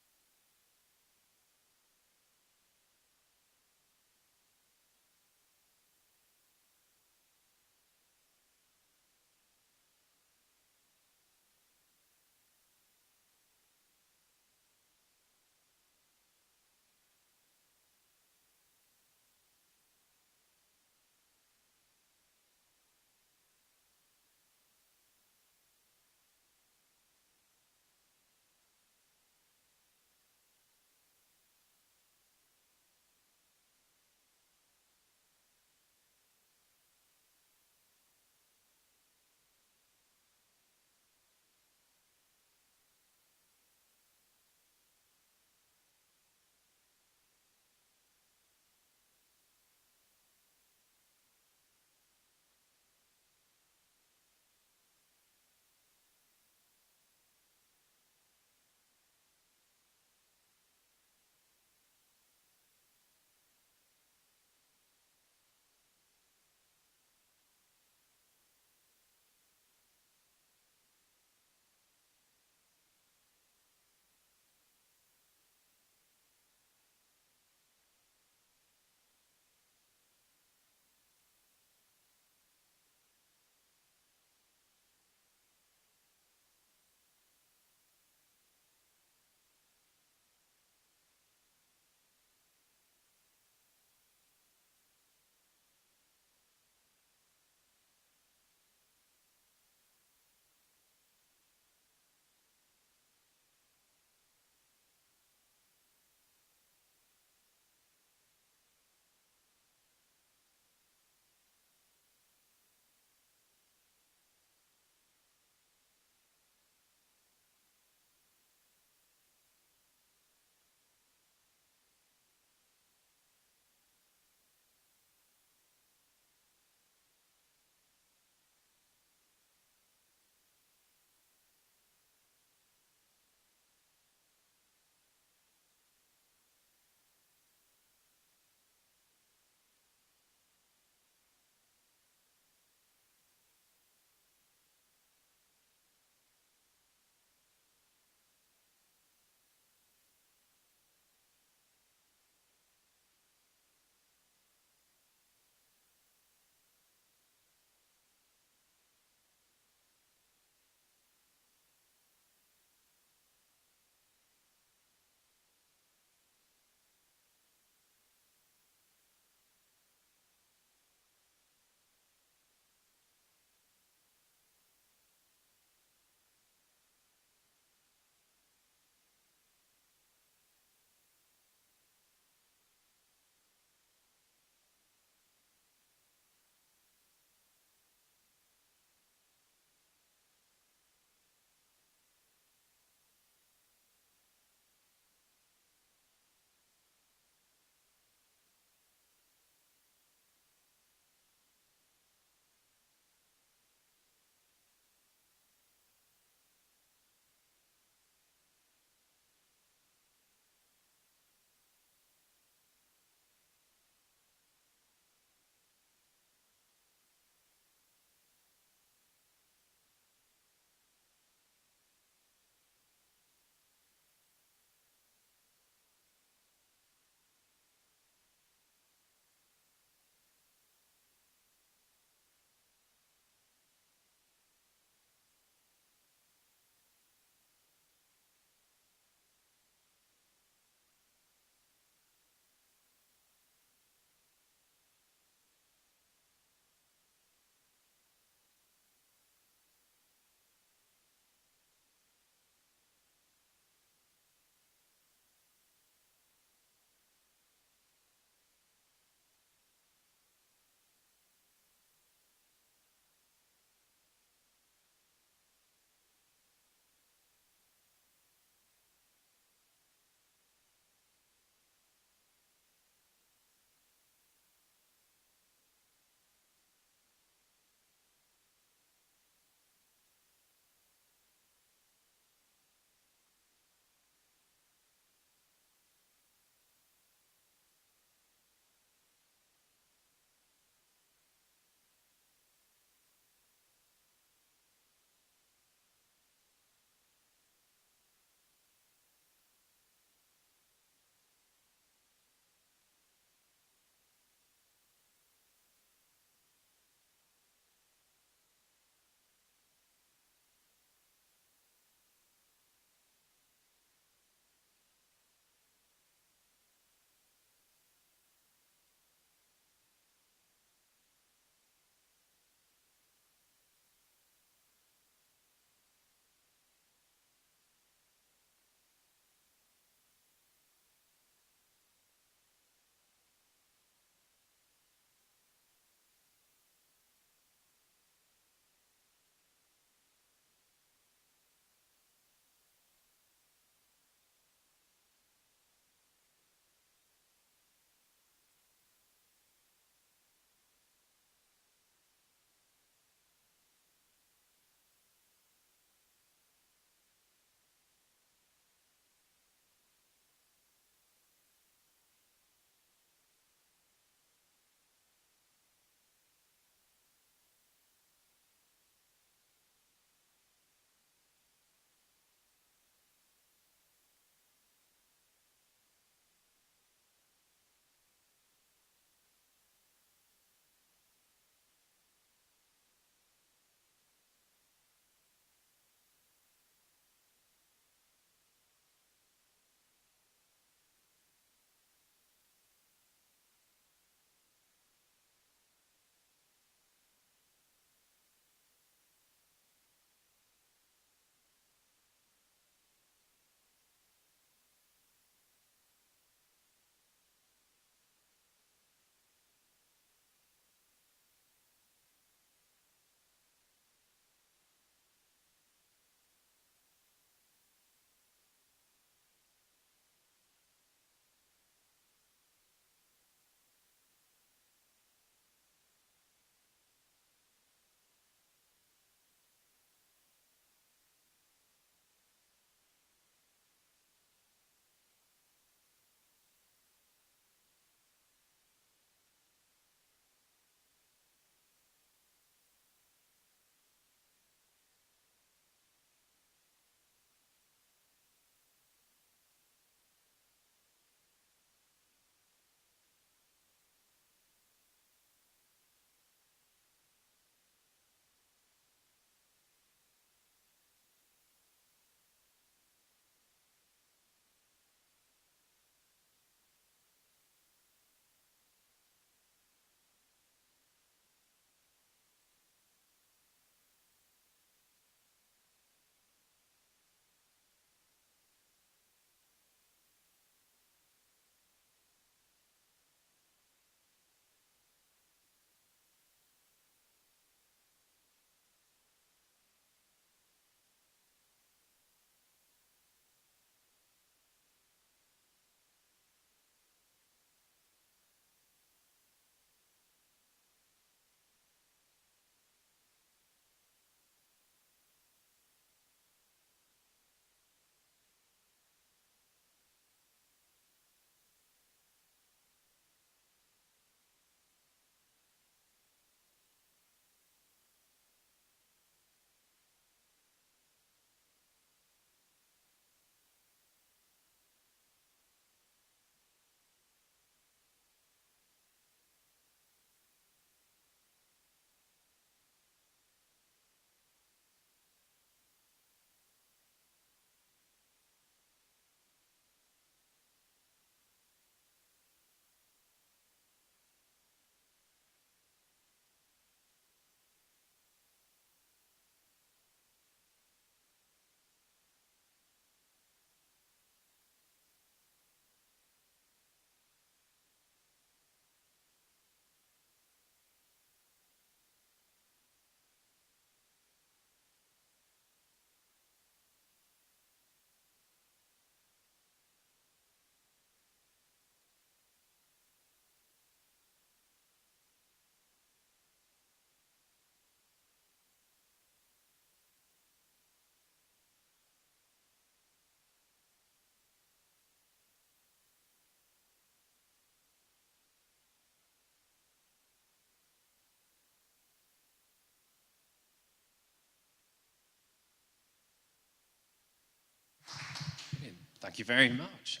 Thank you very much.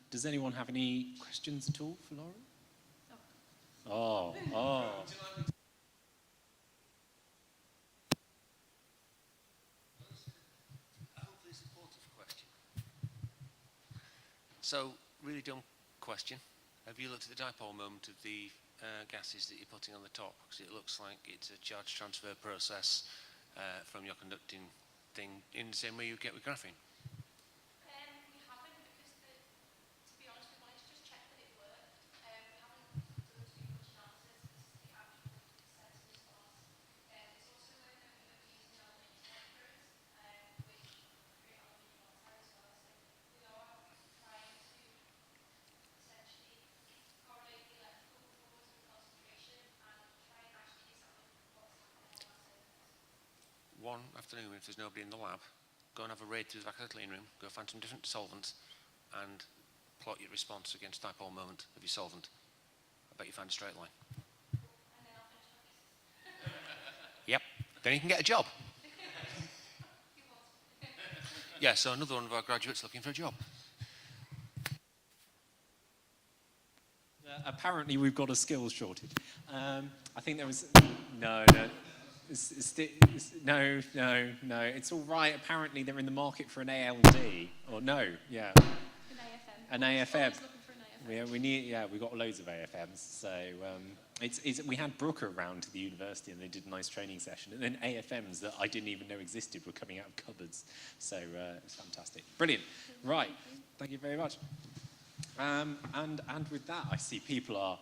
Does anyone have any questions at all for Lauren? Oh. Hopefully a supportive question. So, really dumb question. Have you looked at the dipole moment of the gases that you're putting on the top? Because it looks like it's a charge transfer process from your conducting thing in the same way you get with graphene. We haven't because, to be honest, we wanted to just check that it worked. We haven't done too much analysis. This is the actual sense response. It's also work that we have used in our detectors, which create aluminium oxide as well. So we are trying to essentially correlate the electrical performance with concentration and try and actually examine what's happening on our surface. One afternoon, if there's nobody in the lab, go and have a raid through the back of the clean room, go find some different solvents and plot your response against dipole moment of your solvent. I bet you find a straight line. And then I'll finish my thesis. Yep, then you can get a job. You want Yeah, so another one of our graduates looking for a job. Apparently, we've got a skills shortage. I think there was no. No. It's all right. Apparently, they're in the market for an ALD. Or no, yeah. an AFM. An AFM. Always looking for an AFM. We got loads of AFMs. So we had Brooker around to the university and they did a nice training session. And then AFMs that I didn't even know existed were coming out of cupboards. So it's fantastic. Brilliant. Right. Thank you very much. And with that, I see people are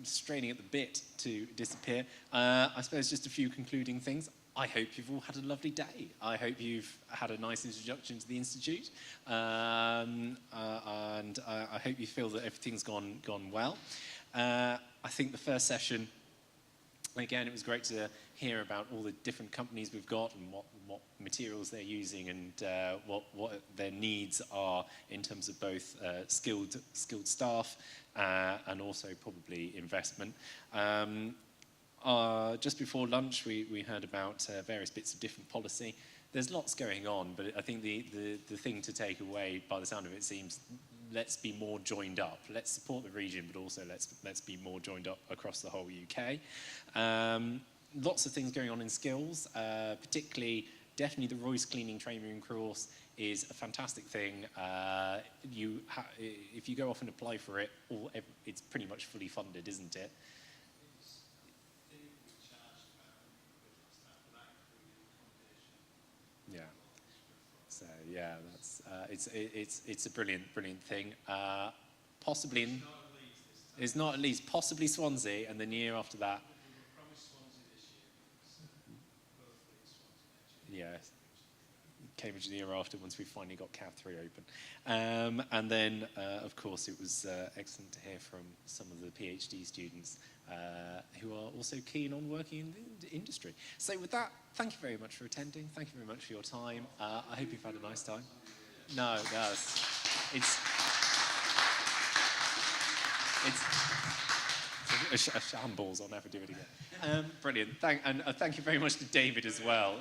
straining at the bit to disappear. I suppose just a few concluding things. I hope you've all had a lovely day. I hope you've had a nice introduction to the Institute. And I hope you feel that everything's gone well. I think the first session, again, it was great to hear about all the different companies we've got and what materials they're using and what their needs are in terms of both skilled staff and also probably investment. Just before lunch, we heard about various bits of different policy. There's lots going on, but I think the thing to take away, by the sound of it, seems let's be more joined up. Let's support the region, but also let's be more joined up across the whole UK. Lots of things going on in skills, particularly definitely the Royce Cleaning Training Room course is a fantastic thing. If you go off and apply for it, it's pretty much fully funded, isn't it? Yeah. So yeah, that's it's a brilliant thing. Possibly it's not at least possibly Swansea, and then the year after that. Yeah, Cambridge the year after once we finally got Cav 3 open. And then, of course, it was excellent to hear from some of the PhD students who are also keen on working in the industry. So with that, thank you very much for attending. Thank you very much for your time. I hope you've had a nice time. No, it's a shambles. I'll never do it again. Brilliant. Thank you very much to David as well.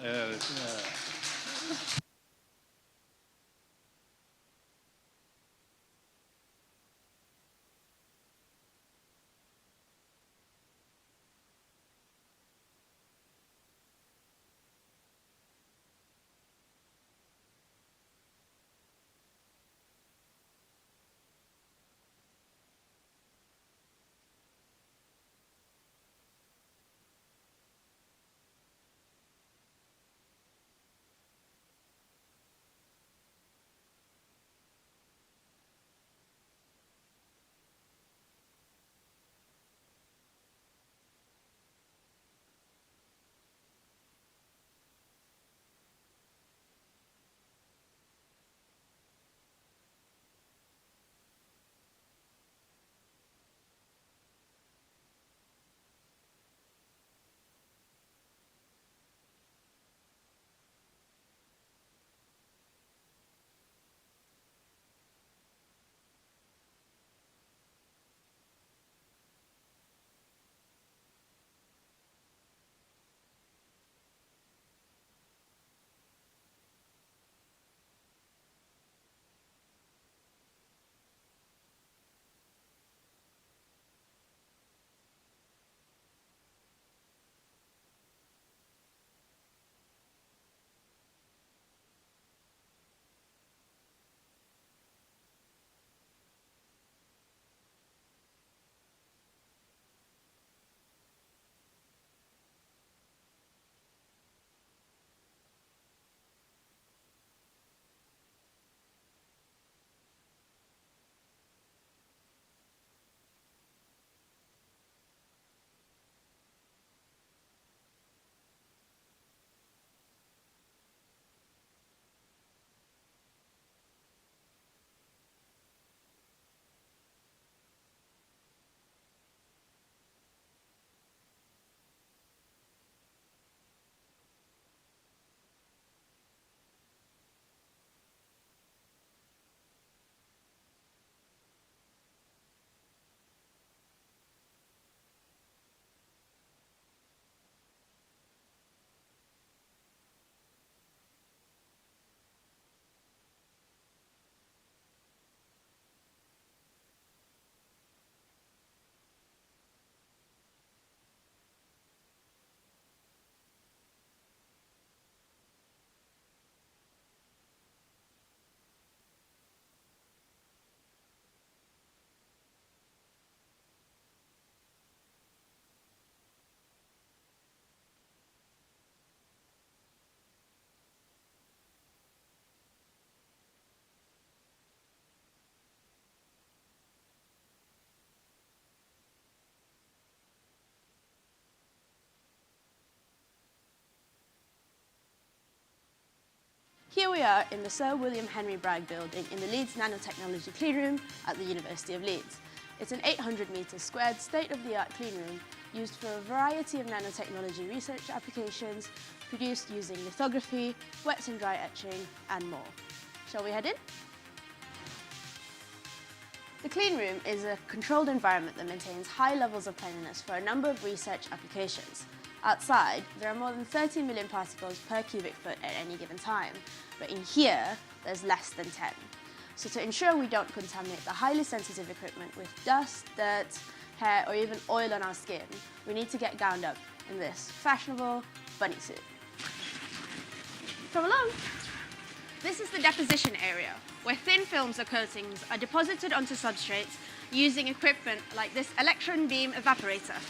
Here we are in the Sir William Henry Bragg building in the Leeds Nanotechnology Cleanroom at the University of Leeds. It's an 800 metres squared state-of-the-art cleanroom used for a variety of nanotechnology research applications produced using lithography, wet and dry etching and more. Shall we head in? The cleanroom is a controlled environment that maintains high levels of cleanliness for a number of research applications. Outside, there are more than 30 million particles per cubic foot at any given time, but in here, there's less than 10. So to ensure we don't contaminate the highly sensitive equipment with dust, dirt, hair, or even oil on our skin, we need to get gowned up in this fashionable bunny suit. Come along. This is the deposition area, where thin films or coatings are deposited onto substrates using equipment like this electron beam evaporator.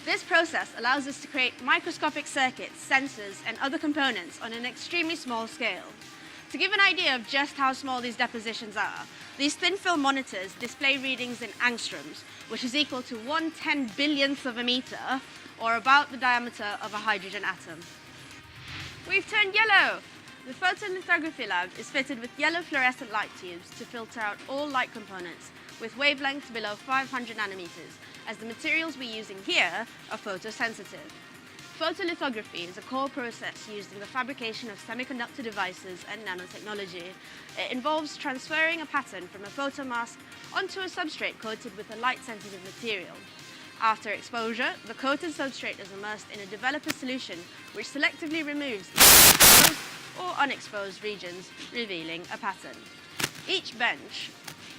This process allows us to create microscopic circuits, sensors, and other components on an extremely small scale. To give an idea of just how small these depositions are, these thin film monitors display readings in angstroms, which is equal to 1/10 billionth of a meter, or about the diameter of a hydrogen atom. We've turned yellow! The photolithography lab is fitted with yellow fluorescent light tubes to filter out all light components with wavelengths below 500 nanometers, as the materials we're using here are photosensitive. Photolithography is a core process used in the fabrication of semiconductor devices and nanotechnology. It involves transferring a pattern from a photomask onto a substrate coated with a light-sensitive material. After exposure, the coated substrate is immersed in a developer solution which selectively removes the exposed or unexposed regions, revealing a pattern. Each bench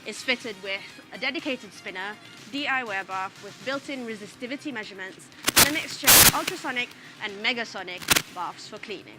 is fitted with a dedicated spinner, DI wear bath with built-in resistivity measurements, and a mixture of ultrasonic and megasonic baths for cleaning.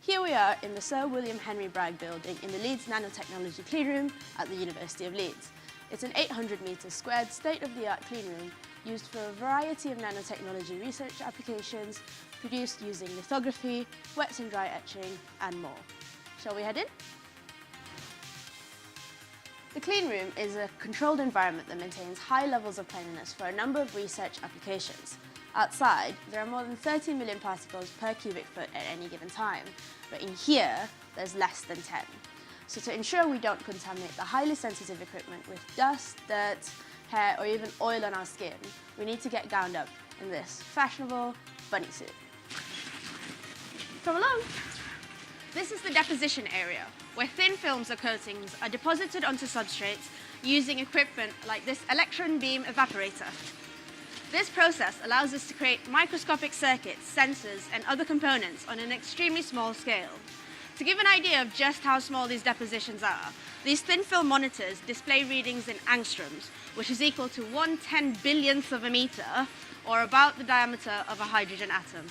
Here we are in the Sir William Henry Bragg building in the Leeds Nanotechnology Cleanroom at the University of Leeds. It's an 800 metres squared state-of-the-art cleanroom used for a variety of nanotechnology research applications produced using lithography, wet and dry etching and more. Shall we head in? The cleanroom is a controlled environment that maintains high levels of cleanliness for a number of research applications. Outside, there are more than 30 million particles per cubic foot at any given time, but in here, there's less than 10. So to ensure we don't contaminate the highly sensitive equipment with dust, dirt, hair, or even oil on our skin, we need to get gowned up in this fashionable bunny suit. Come along. This is the deposition area, where thin films or coatings are deposited onto substrates using equipment like this electron beam evaporator. This process allows us to create microscopic circuits, sensors, and other components on an extremely small scale. To give an idea of just how small these depositions are, these thin film monitors display readings in angstroms, which is equal to 1/10 billionth of a meter, or about the diameter of a hydrogen atom.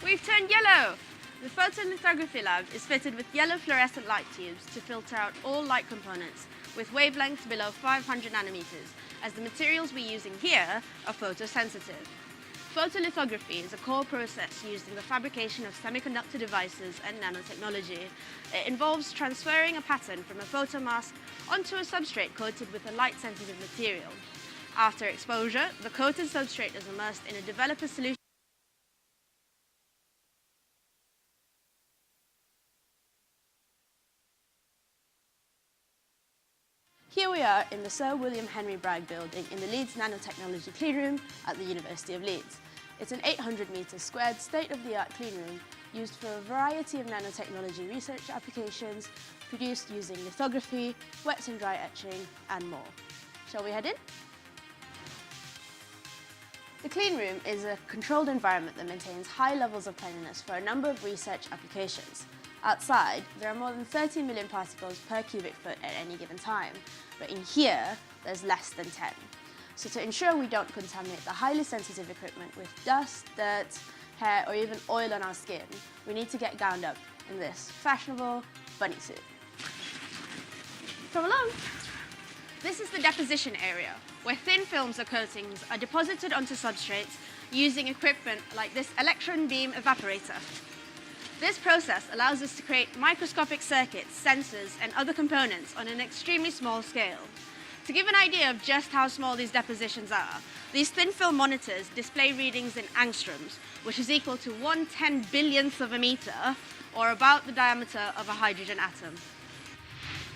We've turned yellow! The photolithography lab is fitted with yellow fluorescent light tubes to filter out all light components with wavelengths below 500 nanometers, as the materials we're using here are photosensitive. Photolithography is a core process used in the fabrication of semiconductor devices and nanotechnology. It involves transferring a pattern from a photomask onto a substrate coated with a light-sensitive material. After exposure, the coated substrate is immersed in a developer solution. Here we are in the Sir William Henry Bragg building in the Leeds Nanotechnology Cleanroom at the University of Leeds. It's an 800-metre squared state-of-the-art cleanroom used for a variety of nanotechnology research applications, produced using lithography, wet and dry etching, and more. Shall we head in? The cleanroom is a controlled environment that maintains high levels of cleanliness for a number of research applications. Outside, there are more than 30 million particles per cubic foot at any given time, but in here, there's less than 10. So to ensure we don't contaminate the highly sensitive equipment with dust, dirt, hair, or even oil on our skin, we need to get gowned up in this fashionable bunny suit. Come along. This is the deposition area, where thin films or coatings are deposited onto substrates using equipment like this electron beam evaporator. This process allows us to create microscopic circuits, sensors, and other components on an extremely small scale. To give an idea of just how small these depositions are, these thin film monitors display readings in angstroms, which is equal to 1/10 billionth of a meter, or about the diameter of a hydrogen atom.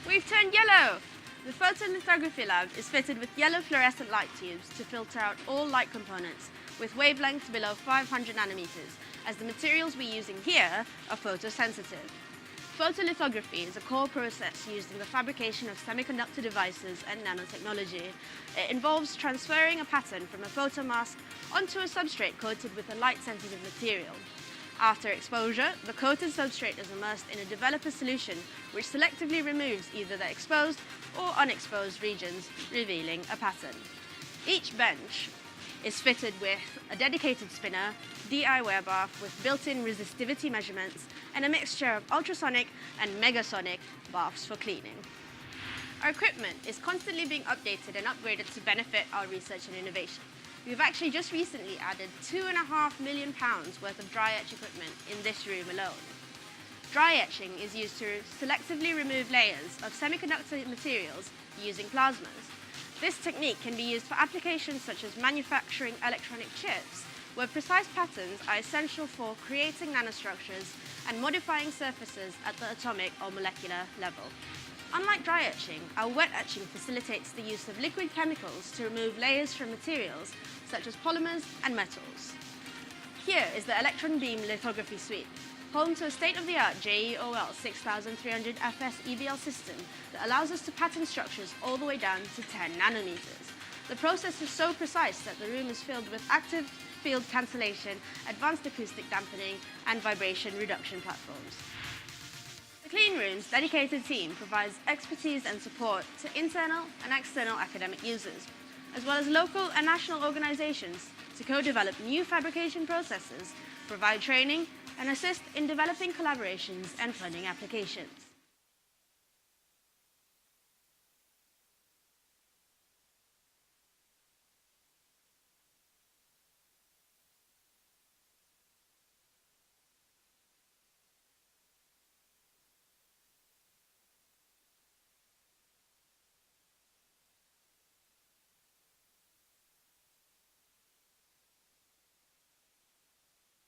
We've turned yellow! The photolithography lab is fitted with yellow fluorescent light tubes to filter out all light components with wavelengths below 500 nanometers, as the materials we're using here are photosensitive. Photolithography is a core process used in the fabrication of semiconductor devices and nanotechnology. It involves transferring a pattern from a photomask onto a substrate coated with a light-sensitive material. After exposure, the coated substrate is immersed in a developer solution which selectively removes either the exposed or unexposed regions, revealing a pattern. Each bench is fitted with a dedicated spinner, DI wear bath with built-in resistivity measurements, and a mixture of ultrasonic and megasonic baths for cleaning. Our equipment is constantly being updated and upgraded to benefit our research and innovation. We've actually just recently added £2.5 million worth of dry etch equipment in this room alone. Dry etching is used to selectively remove layers of semiconductor materials using plasmas. This technique can be used for applications such as manufacturing electronic chips, where precise patterns are essential for creating nanostructures and modifying surfaces at the atomic or molecular level. Unlike dry etching, our wet etching facilitates the use of liquid chemicals to remove layers from materials such as polymers and metals. Here is the electron beam lithography suite, home to a state-of-the-art JEOL 6300 FS EBL system that allows us to pattern structures all the way down to 10 nanometers. The process is so precise that the room is filled with active field cancellation, advanced acoustic dampening, and vibration reduction platforms. The Clean Room's dedicated team provides expertise and support to internal and external academic users, as well as local and national organizations to co-develop new fabrication processes, provide training, and assist in developing collaborations and funding applications.